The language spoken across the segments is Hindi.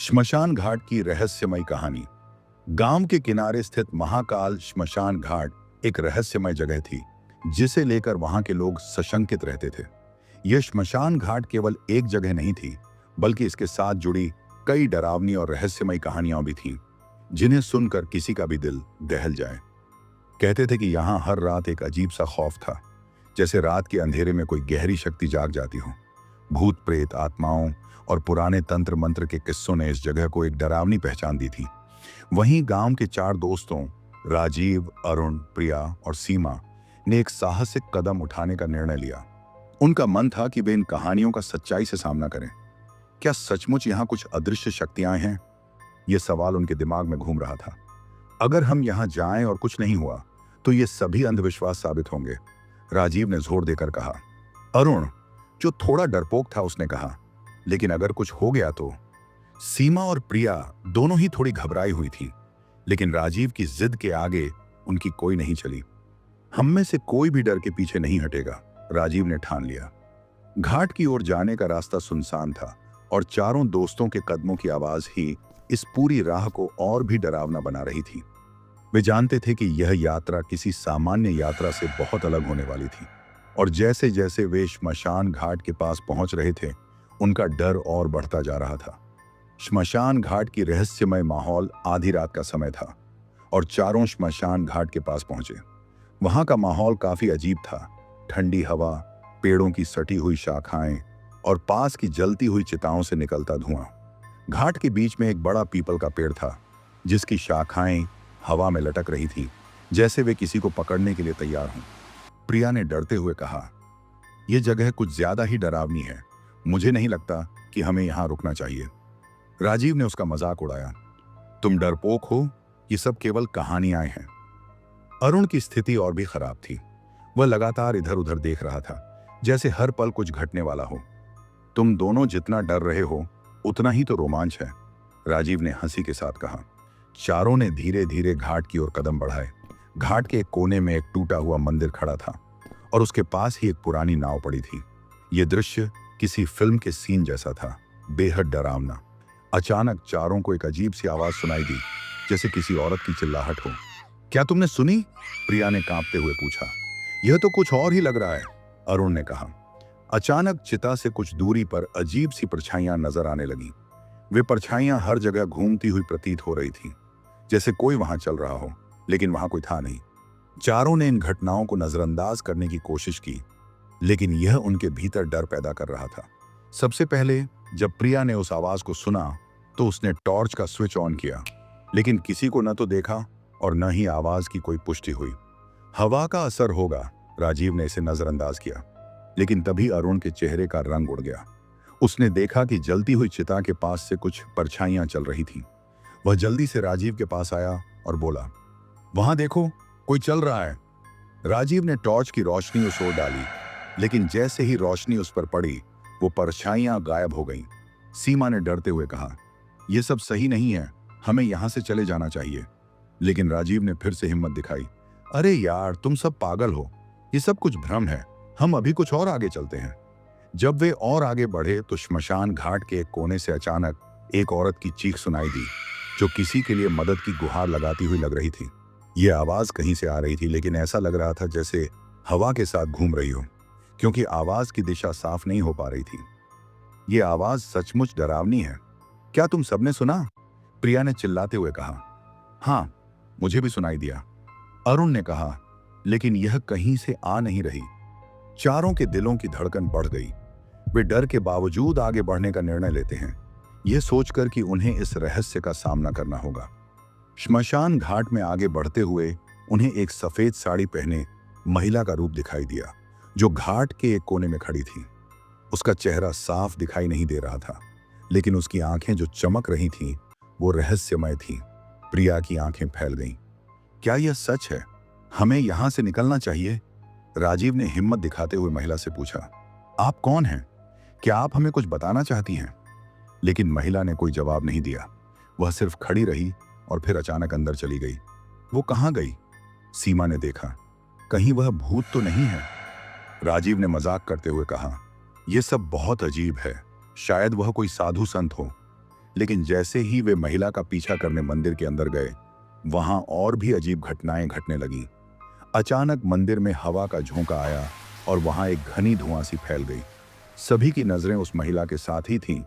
श्मशान घाट की रहस्यमय कहानी। गांव के किनारे स्थित महाकाल श्मशान घाट एक रहस्यमय जगह थी, जिसे लेकर वहां के लोग सशंकित रहते थे। यह श्मशान घाट केवल एक जगह नहीं थी, बल्कि इसके साथ जुड़ी कई डरावनी और रहस्यमय कहानियां भी थीं, जिन्हें सुनकर किसी का भी दिल दहल जाए। कहते थे कि यहाँ हर रात एक अजीब सा खौफ था, जैसे रात के अंधेरे में कोई गहरी शक्ति जाग जाती हो। भूत प्रेत, आत्माओं और पुराने तंत्र मंत्र के किस्सों ने इस जगह को एक डरावनी पहचान दी थी। वहीं गांव के 4 दोस्तों राजीव, अरुण, प्रिया और सीमा ने एक साहसिक कदम उठाने का निर्णय लिया। उनका मन था कि वे इन कहानियों का सच्चाई से सामना करें। क्या सचमुच यहाँ कुछ अदृश्य शक्तियां हैं? यह सवाल उनके दिमाग में घूम रहा था। अगर हम यहाँ जाएं और कुछ नहीं हुआ, तो ये सभी अंधविश्वास साबित होंगे, राजीव ने जोर देकर कहा। अरुण, जो थोड़ा डरपोक था, उसने कहा, लेकिन अगर कुछ हो गया तो? सीमा और प्रिया दोनों ही थोड़ी घबराई हुई थी, लेकिन राजीव की जिद के आगे उनकी कोई नहीं चली। हम में से कोई भी डर के पीछे नहीं हटेगा, राजीव ने ठान लिया। घाट की ओर जाने का रास्ता सुनसान था और चारों दोस्तों के कदमों की आवाज ही इस पूरी राह को और भी डरावना बना रही थी। वे जानते थे कि यह यात्रा किसी सामान्य यात्रा से बहुत अलग होने वाली थी, और जैसे जैसे वे श्मशान घाट के पास पहुंच रहे थे, उनका डर और बढ़ता जा रहा था। श्मशान घाट की रहस्यमय माहौल आधी रात का समय था और चारों श्मशान घाट के पास पहुंचे। वहां का माहौल काफी अजीब था। ठंडी हवा, पेड़ों की सटी हुई शाखाएं और पास की जलती हुई चिताओं से निकलता धुआं। घाट के बीच में एक बड़ा पीपल का पेड़ था, जिसकी शाखाएं हवा में लटक रही थी, जैसे वे किसी को पकड़ने के लिए तैयार हों। प्रिया ने डरते हुए कहा, यह जगह कुछ ज्यादा ही डरावनी है। मुझे नहीं लगता कि हमें यहां रुकना चाहिए। राजीव ने उसका मजाक उड़ाया, तुम डरपोक हो, ये सब केवल कहानियां हैं। अरुण की स्थिति और भी खराब थी। वह लगातार इधर उधर देख रहा था, जैसे हर पल कुछ घटने वाला हो। तुम दोनों जितना डर रहे हो, उतना ही तो रोमांच है, राजीव ने हंसी के साथ कहा। चारों ने धीरे धीरे घाट की ओर कदम बढ़ाए। घाट के एक कोने में एक टूटा हुआ मंदिर खड़ा था और उसके पास ही एक पुरानी नाव पड़ी थी। यह दृश्य किसी फिल्म के सीन जैसा था, बेहद डरावना। अचानक चारों को एक अजीब सी आवाज सुनाई दी, जैसे किसी औरत की चिल्लाहट हो। क्या तुमने सुनी? प्रिया ने कांपते हुए पूछा। यह तो कुछ और ही लग रहा है, अरुण ने कहा। अचानक चिता से कुछ दूरी पर अजीब सी परछाइयां नजर आने लगी। वे परछाइयां हर जगह घूमती हुई प्रतीत हो रही थी, जैसे कोई वहां चल रहा हो, लेकिन वहां कोई था नहीं। चारों ने इन घटनाओं को नजरअंदाज करने की कोशिश की, लेकिन यह उनके भीतर डर पैदा कर रहा था। सबसे पहले जब प्रिया ने उस आवाज को सुना, तो उसने टॉर्च का स्विच ऑन किया, लेकिन किसी को न तो देखा और न ही आवाज की कोई पुष्टि हुई। हवा का असर होगा, राजीव ने इसे नजरअंदाज किया, लेकिन तभी अरुण के चेहरे का रंग उड़ गया। उसने देखा कि जलती हुई चिता के पास से कुछ परछाइयां चल रही थीं। वह जल्दी से राजीव के पास आया और बोला, वहां देखो, कोई चल रहा है। राजीव ने टॉर्च की रोशनी उस ओर डाली, लेकिन जैसे ही रोशनी उस पर पड़ी, वो परछाइयां गायब हो गईं। सीमा ने डरते हुए कहा, यह सब सही नहीं है, हमें यहां से चले जाना चाहिए। लेकिन राजीव ने फिर से हिम्मत दिखाई, अरे यार, तुम सब पागल हो, ये सब कुछ भ्रम है, हम अभी कुछ और आगे चलते हैं। जब वे और आगे बढ़े तो श्मशान घाट के एक कोने से अचानक एक औरत की चीख सुनाई दी, जो किसी के लिए मदद की गुहार लगाती हुई लग रही थी। यह आवाज कहीं से आ रही थी, लेकिन ऐसा लग रहा था जैसे हवा के साथ घूम रही हो, क्योंकि आवाज की दिशा साफ नहीं हो पा रही थी। यह आवाज सचमुच डरावनी है। क्या तुम सबने सुना? प्रिया ने चिल्लाते हुए कहा। हाँ, मुझे भी सुनाई दिया, अरुण ने कहा, लेकिन यह कहीं से आ नहीं रही। चारों के दिलों की धड़कन बढ़ गई। वे डर के बावजूद आगे बढ़ने का निर्णय लेते हैं, यह सोचकर कि उन्हें इस रहस्य का सामना करना होगा। श्मशान घाट में आगे बढ़ते हुए उन्हें एक सफेद साड़ी पहने महिला का रूप दिखाई दिया, जो घाट के एक कोने में खड़ी थी। उसका चेहरा साफ दिखाई नहीं दे रहा था, लेकिन उसकी आंखें जो चमक रही थीं, वो रहस्यमय थीं। प्रिया की आंखें फैल गईं। क्या यह सच है? हमें यहां से निकलना चाहिए, राजीव ने हिम्मत दिखाते हुए महिला से पूछा। आप कौन हैं? क्या आप हमें कुछ बताना चाहती हैं? लेकिन महिला ने कोई जवाब नहीं दिया। वह सिर्फ खड़ी रही और फिर अचानक अंदर चली गई। वो कहां गई? सीमा ने देखा, कहीं वह भूत तो नहीं है? राजीव ने मजाक करते हुए कहा, यह सब बहुत अजीब है, शायद वह कोई साधु संत हो। लेकिन जैसे ही वे महिला का पीछा करने मंदिर के अंदर गए, वहां और भी अजीब घटनाएं घटने लगीं। अचानक मंदिर में हवा का झोंका आया और वहां एक घनी धुआं सी फैल गई। सभी की नजरें उस महिला के साथ ही थीं,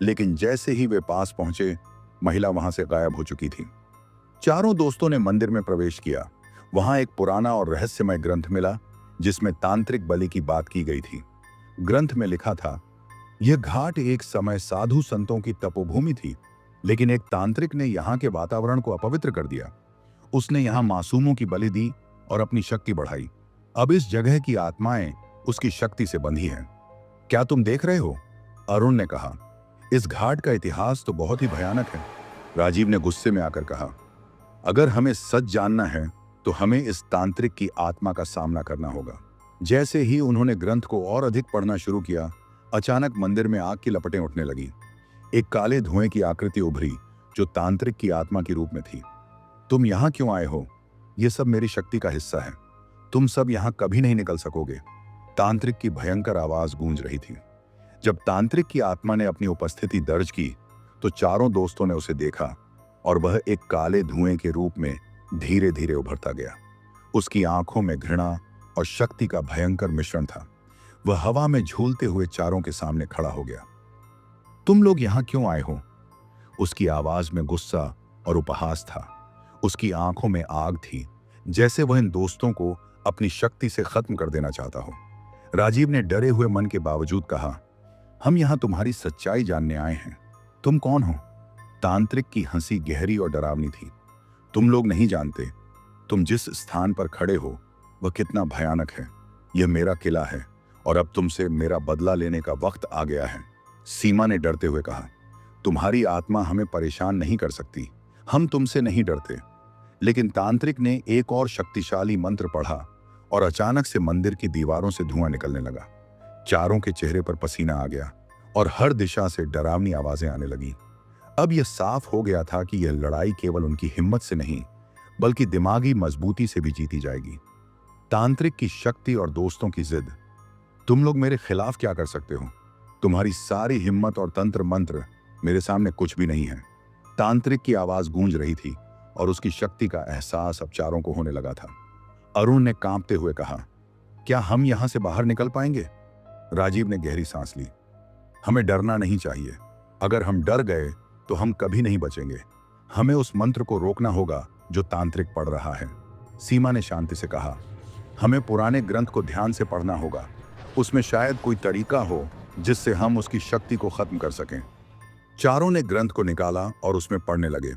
लेकिन जैसे ही वे पास पहुंचे, महिला वहां से गायब हो चुकी थी। चारों दोस्तों ने मंदिर में प्रवेश किया। वहां एक पुराना और रहस्यमय ग्रंथ मिला, जिसमें तांत्रिक बलि की बात की गई थी। ग्रंथ में लिखा था, यह घाट एक समय साधु संतों की तपोभूमि थी, लेकिन एक तांत्रिक ने यहाँ के वातावरण को अपवित्र कर दिया। उसने यहाँ मासूमों की बलि दी और अपनी शक्ति बढ़ाई। अब इस जगह की आत्माएं उसकी शक्ति से बंधी हैं। क्या तुम देख रहे हो? अरुण ने कहा। इस घाट का इतिहास तो बहुत ही भयानक है। राजीव ने गुस्से में आकर कहा, अगर हमें सच जानना है तो हमें इस तांत्रिक की आत्मा का सामना करना होगा। जैसे ही उन्होंने ग्रंथ को और अधिक पढ़ना शुरू किया, अचानक मंदिर में आग की लपटें उठने लगी। एक काले धुएं की आकृति उभरी, जो तांत्रिक की आत्मा के रूप में थी। तुम यहाँ क्यों आए हो? यह सब मेरी शक्ति का हिस्सा है। तुम सब यहाँ कभी नहीं निकल सकोगे। तांत्रिक की भयंकर आवाज गूंज रही थी। जब तांत्रिक की आत्मा ने अपनी उपस्थिति दर्ज की, तो चारों दोस्तों ने उसे देखा और वह एक काले धुएं के रूप में धीरे धीरे उभरता गया। उसकी आंखों में घृणा और शक्ति का भयंकर मिश्रण था। वह हवा में झूलते हुए चारों के सामने खड़ा हो गया। तुम लोग यहाँ क्यों आए हो? उसकी आवाज में गुस्सा और उपहास था। उसकी आंखों में आग थी, जैसे वह इन दोस्तों को अपनी शक्ति से खत्म कर देना चाहता हो। राजीव ने डरे हुए मन के बावजूद कहा, हम यहाँ तुम्हारी सच्चाई जानने आए हैं। तुम कौन हो? तांत्रिक की हंसी गहरी और डरावनी थी। तुम लोग नहीं जानते, तुम जिस स्थान पर खड़े हो वह कितना भयानक है। यह मेरा किला है और अब तुमसे मेरा बदला लेने का वक्त आ गया है। सीमा ने डरते हुए कहा, तुम्हारी आत्मा हमें परेशान नहीं कर सकती। हम तुमसे नहीं डरते। लेकिन तांत्रिक ने एक और शक्तिशाली मंत्र पढ़ा और अचानक से मंदिर की दीवारों से धुआं निकलने लगा। चारों के चेहरे पर पसीना आ गया और हर दिशा से डरावनी आवाजें आने लगीं। अब यह साफ हो गया था कि यह लड़ाई केवल उनकी हिम्मत से नहीं, बल्कि दिमागी मजबूती से भी जीती जाएगी। तांत्रिक की शक्ति और दोस्तों की जिद। तुम लोग मेरे खिलाफ क्या कर सकते हो? तुम्हारी सारी हिम्मत और तंत्र मंत्र मेरे सामने कुछ भी नहीं है। तांत्रिक की आवाज गूंज रही थी और उसकी शक्ति का एहसास अब चारों को होने लगा था। अरुण ने कांपते हुए कहा, क्या हम यहां से बाहर निकल पाएंगे? राजीव ने गहरी सांस ली। हमें डरना नहीं चाहिए। अगर हम डर गए तो हम कभी नहीं बचेंगे। हमें उस मंत्र को रोकना होगा जो तांत्रिक पढ़ रहा है। सीमा ने शांति से कहा, हमें पुराने ग्रंथ को ध्यान से पढ़ना होगा। उसमें शायद कोई तरीका हो जिससे हम उसकी शक्ति को खत्म कर सकें। चारों ने ग्रंथ को निकाला और उसमें पढ़ने लगे।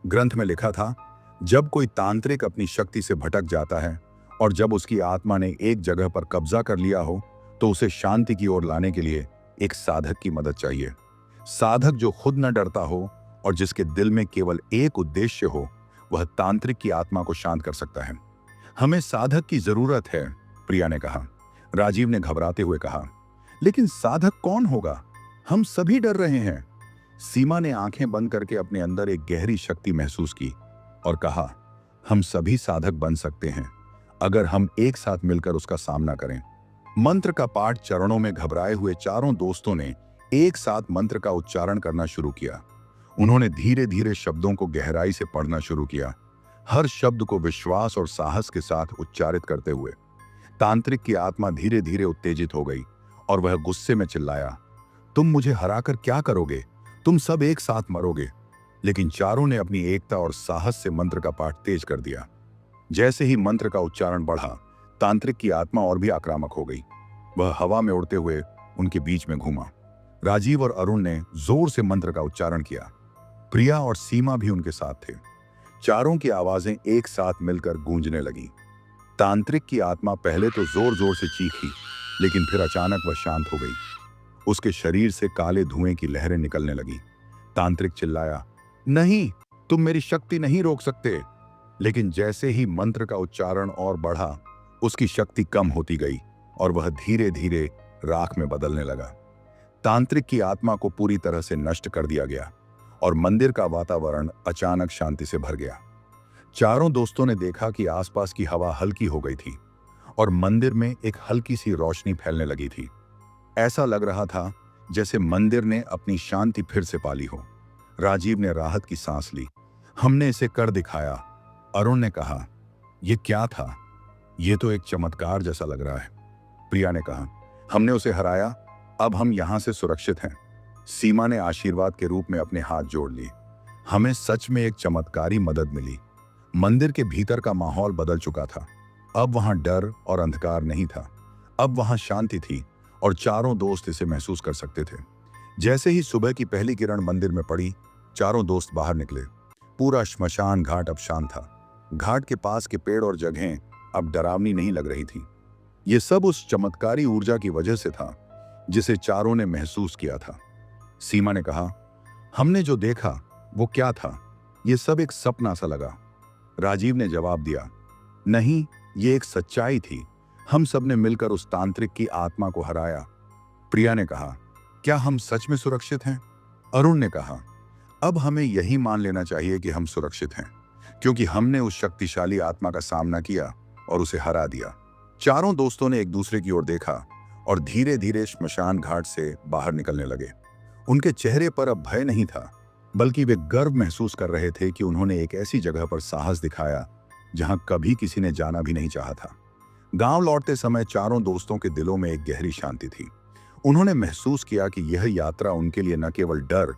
ग्रंथ में लिखा था, जब कोई तांत्रिक अपनी शक्ति से भटक जाता है और जब उसकी आत्मा ने एक जगह पर कब्जा कर लिया हो, तो उसे शांति की ओर लाने के लिए एक साधक की मदद चाहिए। साधक जो खुद न डरता हो और जिसके दिल में केवल एक उद्देश्य हो, वह तांत्रिक की आत्मा को शांत कर सकता है। हमें साधक की जरूरत है, प्रिया ने कहा। राजीव ने घबराते हुए कहा, लेकिन साधक कौन होगा? हम सभी डर रहे हैं। सीमा ने आंखें बंद करके अपने अंदर एक गहरी शक्ति महसूस की और कहा, हम सभी साधक बन सकते हैं अगर हम एक साथ मिलकर उसका सामना करें। मंत्र का पाठ चरणों में घबराए हुए चारों दोस्तों ने एक साथ मंत्र का उच्चारण करना शुरू किया। उन्होंने धीरे धीरे शब्दों को गहराई से पढ़ना शुरू किया, हर शब्द को विश्वास और साहस के साथ उच्चारित करते हुए। तांत्रिक की आत्मा धीरे धीरे उत्तेजित हो गई और वह गुस्से में चिल्लाया, तुम मुझे हराकर क्या करोगे? तुम सब एक साथ मरोगे। लेकिन चारों ने अपनी एकता और साहस से मंत्र का पाठ तेज कर दिया। जैसे ही मंत्र का उच्चारण बढ़ा, तांत्रिक की आत्मा और भी आक्रामक हो गई। वह हवा में उड़ते हुए उनके बीच में घूमा। राजीव और अरुण ने जोर से मंत्र का उच्चारण किया। प्रिया और सीमा भी उनके साथ थे। चारों की आवाजें एक साथ मिलकर गूंजने लगी। तांत्रिक की आत्मा पहले तो जोर जोर से चीखी, लेकिन फिर अचानक वह शांत हो गई। उसके शरीर से काले धुएं की लहरें निकलने लगी। तांत्रिक चिल्लाया, नहीं, तुम मेरी शक्ति नहीं रोक सकते। लेकिन जैसे ही मंत्र का उच्चारण और बढ़ा, उसकी शक्ति कम होती गई और वह धीरे धीरे राख में बदलने लगा। तांत्रिक की आत्मा को पूरी तरह से नष्ट कर दिया गया और मंदिर का वातावरण अचानक शांति से भर गया। चारों दोस्तों ने देखा कि आसपास की हवा हल्की हो गई थी और मंदिर में एक हल्की सी रोशनी फैलने लगी थी। ऐसा लग रहा था जैसे मंदिर ने अपनी शांति फिर से पाली हो। राजीव ने राहत की सांस ली। हमने इसे कर दिखाया। अरुण ने कहा, यह क्या था? यह तो एक चमत्कार जैसा लग रहा है। प्रिया ने कहा, हमने उसे हराया, अब हम यहां से सुरक्षित हैं। सीमा ने आशीर्वाद के रूप में अपने हाथ जोड़ लिए। हमें सच में एक चमत्कारी मदद मिली। मंदिर के भीतर का माहौल बदल चुका था। अब वहां डर और अंधकार नहीं था। अब वहां शांति थी और चारों दोस्त इसे महसूस कर सकते थे। जैसे ही सुबह की पहली किरण मंदिर में पड़ी, चारों दोस्त बाहर निकले। पूरा श्मशान घाट अब शांत था। घाट के पास के पेड़ और जगहें अब डरावनी नहीं लग रही थी। ये सब उस चमत्कारी ऊर्जा की वजह से था जिसे चारों ने महसूस किया था। सीमा ने कहा, हमने जो देखा वो क्या था? ये सब एक सपना सा लगा। राजीव ने जवाब दिया, नहीं, ये एक सच्चाई थी। हम सब ने मिलकर उस तांत्रिक की आत्मा को हराया। प्रिया ने कहा, क्या हम सच में सुरक्षित हैं? अरुण ने कहा, अब हमें यही मान लेना चाहिए कि हम सुरक्षित हैं, क्योंकि हमने उस शक्तिशाली आत्मा का सामना किया और उसे हरा दिया। चारों दोस्तों ने एक दूसरे की ओर देखा और धीरे धीरे श्मशान घाट से बाहर निकलने लगे। उनके चेहरे पर अब भय नहीं था, बल्कि वे गर्व महसूस कर रहे थे कि उन्होंने एक ऐसी जगह पर साहस दिखाया जहां कभी किसी ने जाना भी नहीं चाहा था। गांव लौटते समय चारों दोस्तों के दिलों में एक गहरी शांति थी। उन्होंने महसूस किया कि यह यात्रा उनके लिए न केवल डर,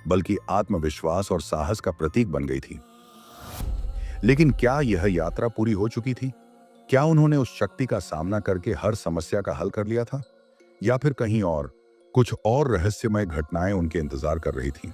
बल्कि आत्मविश्वास और साहस का प्रतीक बन गई थी। लेकिन क्या यह यात्रा पूरी हो चुकी थी? क्या उन्होंने उस शक्ति का सामना करके हर समस्या का हल कर लिया था? या फिर कहीं और कुछ और रहस्यमय घटनाएं उनके इंतजार कर रही थीं?